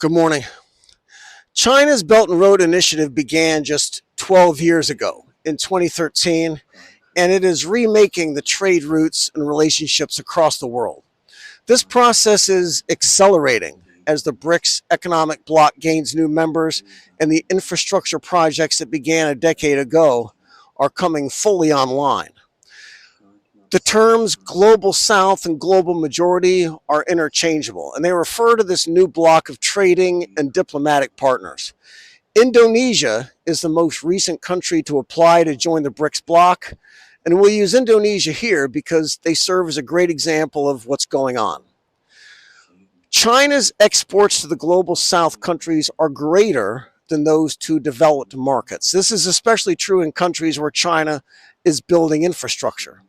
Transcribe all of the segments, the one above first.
Good morning. China's Belt and Road Initiative began just 12 years ago in 2013, and it is remaking the trade routes and relationships across the world. This process is accelerating as the BRICS economic bloc gains new members and the infrastructure projects that began a decade ago are coming fully online. The terms Global South and Global Majority are interchangeable, and they refer to this new block of trading and diplomatic partners. Indonesia is the most recent country to apply to join the BRICS bloc, and we'll use Indonesia here because they serve as a great example of what's going on. China's exports to the Global South countries are greater than those to developed markets. This is especially true in countries where China is building infrastructure.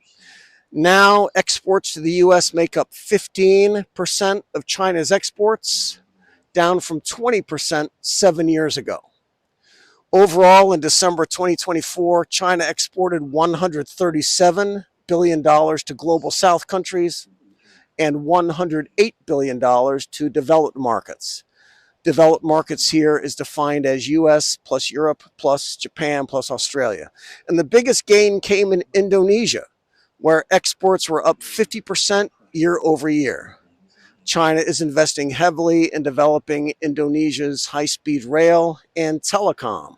Now, exports to the U.S. make up 15% of China's exports, down from 20% 7 years ago. Overall, in December 2024, China exported $137 billion to Global South countries and $108 billion to developed markets. Developed markets here is defined as US plus Europe plus Japan plus Australia. And the biggest gain came in Indonesia, where exports were up 50% year over year. China is investing heavily in developing Indonesia's high-speed rail and telecom.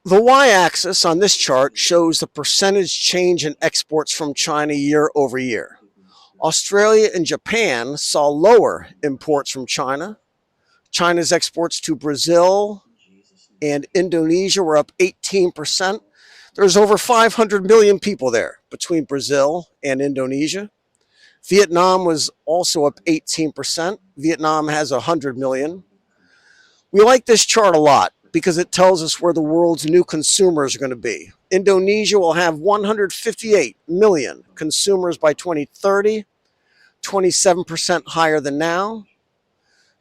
The y-axis on this chart shows the percentage change in exports from China year over year. Australia and Japan saw lower imports from China. China's exports to Brazil and Indonesia were up 18%. There's over 500 million people there between Brazil and Indonesia. Vietnam was also up 18%. Vietnam has 100 million. We like this chart a lot because it tells us where the world's new consumers are going to be. Indonesia will have 158 million consumers by 2030, 27% higher than now.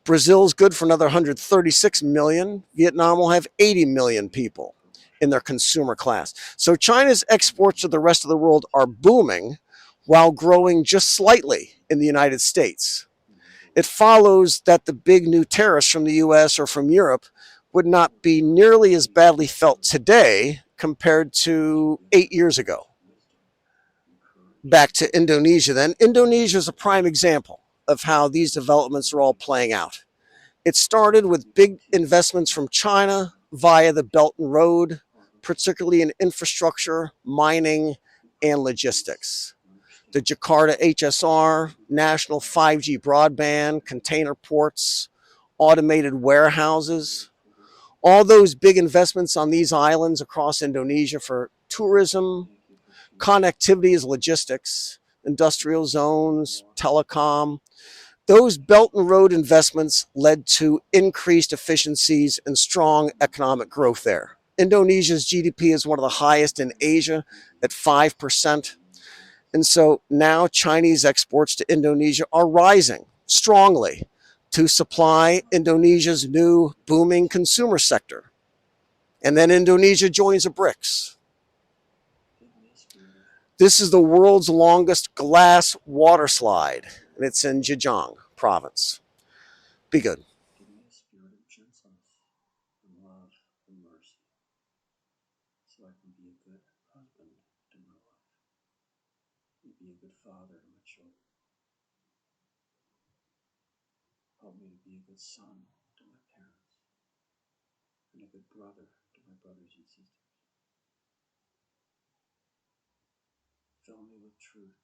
Brazil's good for another 136 million. Vietnam will have 80 million people in their consumer class. So China's exports to the rest of the world are booming while growing just slightly in the United States. It follows that the big new tariffs from the US or from Europe would not be nearly as badly felt today compared to 8 years ago. Back to Indonesia then. Indonesia is a prime example of how these developments are all playing out. It started with big investments from China via the Belt and Road, particularly in infrastructure, mining, and logistics. The Jakarta HSR, national 5G broadband, container ports, automated warehouses, all those big investments on these islands across Indonesia for tourism, connectivity as logistics, industrial zones, telecom. Those Belt and Road investments led to increased efficiencies and strong economic growth there. Indonesia's GDP is one of the highest in Asia at 5%. And so now Chinese exports to Indonesia are rising strongly to supply Indonesia's new booming consumer sector. And then Indonesia joins the BRICS. This is the world's longest glass water slide, and it's in Zhejiang province. Be good. Give me a spirit of gentleness and love and mercy, so I can be a good husband to my wife, and be a good father to my children. Help me to be a good son to my parents, and a good brother to my brothers and sisters. Fill me with truth